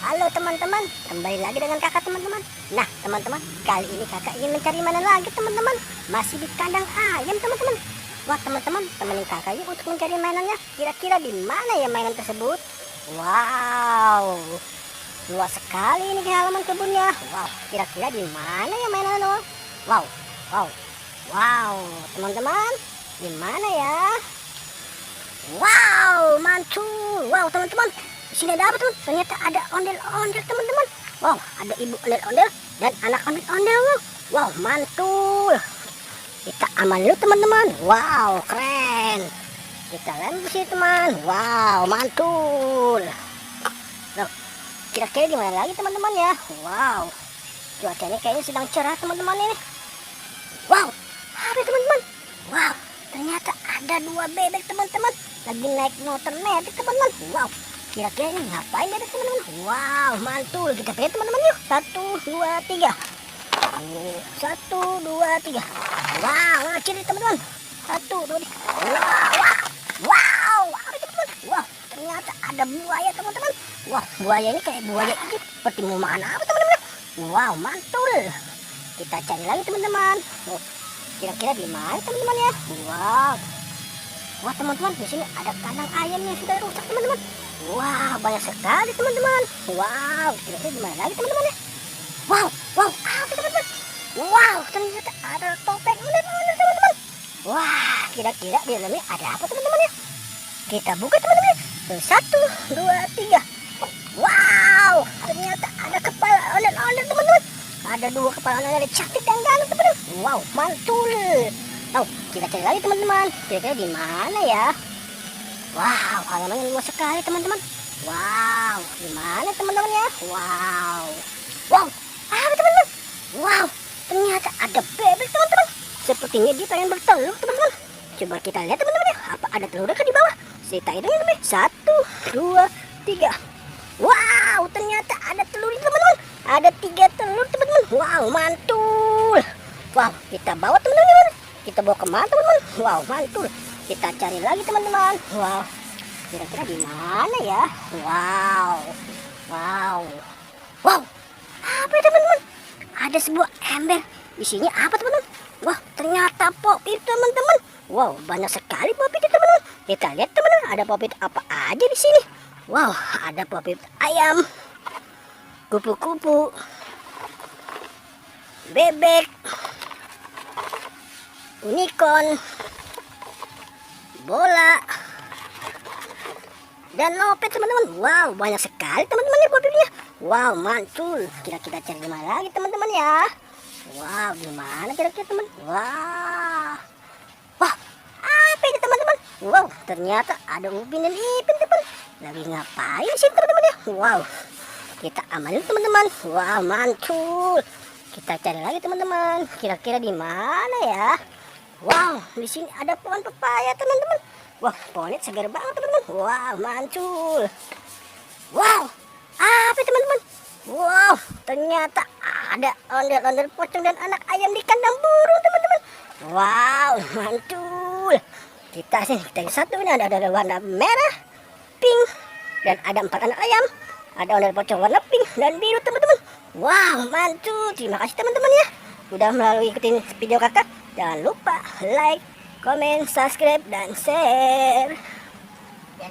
Halo teman-teman, kembali lagi dengan kakak teman-teman. Nah teman-teman, kali ini kakak ingin mencari mana lagi teman-teman. Masih di kandang ayam teman-teman. Wah teman-teman, temenin kakak yuk untuk mencari mainannya. Kira-kira di mana ya mainan tersebut? Wow, luas sekali ini halaman kebunnya. Wow, kira-kira di mana ya mainannya? Wow, wow, wow, teman-teman, di mana ya? Wow, mantul. Wow teman-teman, di sini ada apa tuh? Ternyata ada ondel-ondel teman-teman. Wow, ada ibu ondel-ondel dan anak ondel-ondel. Wow, mantul. Kita aman dulu teman-teman. Wow, keren. Kita lem di sini teman. Wow, mantul. Loh, kira-kira di mana lagi teman-teman ya? Wow, cuacanya kayaknya sedang cerah teman-teman ini. Wow, apa teman-teman? Wow, ternyata ada dua bebek teman-teman. Lagi naik motor metik teman-teman. Wow, kira-kira ini ngapain bebek teman-teman? Wow, mantul. Kita pilih teman-teman yuk. 1, 2, 3. 1, 2, 3. Wow, ngacir teman-teman. 1, 2, 3. Wow, apa teman-teman? Wow, ternyata ada buaya teman-teman. Wah, buaya ini kayak buaya ini seperti mau makan apa teman-teman? Wow, mantul. Kita cari lagi teman-teman. Kira-kira di mana teman-teman ya? Wow. Wah teman-teman, di sini ada kandang ayam yang sudah rusak teman-teman. Wah, banyak sekali teman-teman. Wow, kira-kira di mana lagi teman-teman ya? Wow, wow, apa teman-teman? Wow, ternyata ada topeng ondel-ondel teman-teman. Wah, kira-kira di dalamnya ada apa teman-teman ya? Kita buka teman-teman. 1, 2, 3. Wow, ternyata ada kepala ondel-ondel teman-teman. Ada dua kepala ondel-ondel cantik dan ganteng teman-teman. Wow, mantul. Oh, kita cari lagi teman-teman. Kira-kira di mana ya? Wow, halamannya luas sekali teman-teman. Wow, di mana teman-teman ya? Wow, wow, apa teman-teman? Wow, ternyata ada bebek teman-teman. Sepertinya dia pengen bertelur teman-teman. Coba kita lihat teman-teman ya. Apa ada telurnya di bawah? Kita hitung teman-teman. 1, 2, 3. Wow, ternyata ada telur teman-teman. Ada 3 telur teman-teman. Wow, mantul. Wow, kita bawa teman-teman. Kita bawa kemana teman-teman? Wow, mantul. Kita cari lagi teman-teman. Wow, kira-kira di mana ya? Wow, wow, wow. Apa ya teman-teman? Ada sebuah ember. Isinya apa teman-teman? Wah, ternyata popit teman-teman. Wow, banyak sekali popit teman-teman. Kita lihat teman-teman, ada popit apa aja di sini. Wow, ada popit ayam, kupu-kupu, bebek, unicorn, bola, dan lopet teman-teman. Wow, banyak sekali teman-teman ya popitnya. Wow, mantul. Kira-kira cari di mana lagi teman-teman ya? Wow, di mana kira-kira teman? Wah, wah, apa ini teman-teman? Wow, ternyata ada Upin dan Ipin teman. Lagi ngapain sih teman-teman ya? Wow, kita amalin teman-teman. Wow, mantul. Kita cari lagi teman-teman. Kira-kira di mana ya? Wow, di sini ada pohon pepaya teman-teman. Wah, pohonnya segar banget teman-teman. Wow, mantul. Wow, apa teman-teman? Wow, ternyata ada ondel-ondel pocong dan anak ayam di kandang burung teman-teman. Wow, mantul. Kita lihat satu ini ada warna merah, pink, dan ada 4 anak ayam. Ada ondel pocong warna pink dan biru teman-teman. Wow, mantul. Terima kasih teman-teman ya udah melalui ikutin video kakak. Jangan lupa like, comment, subscribe, dan share.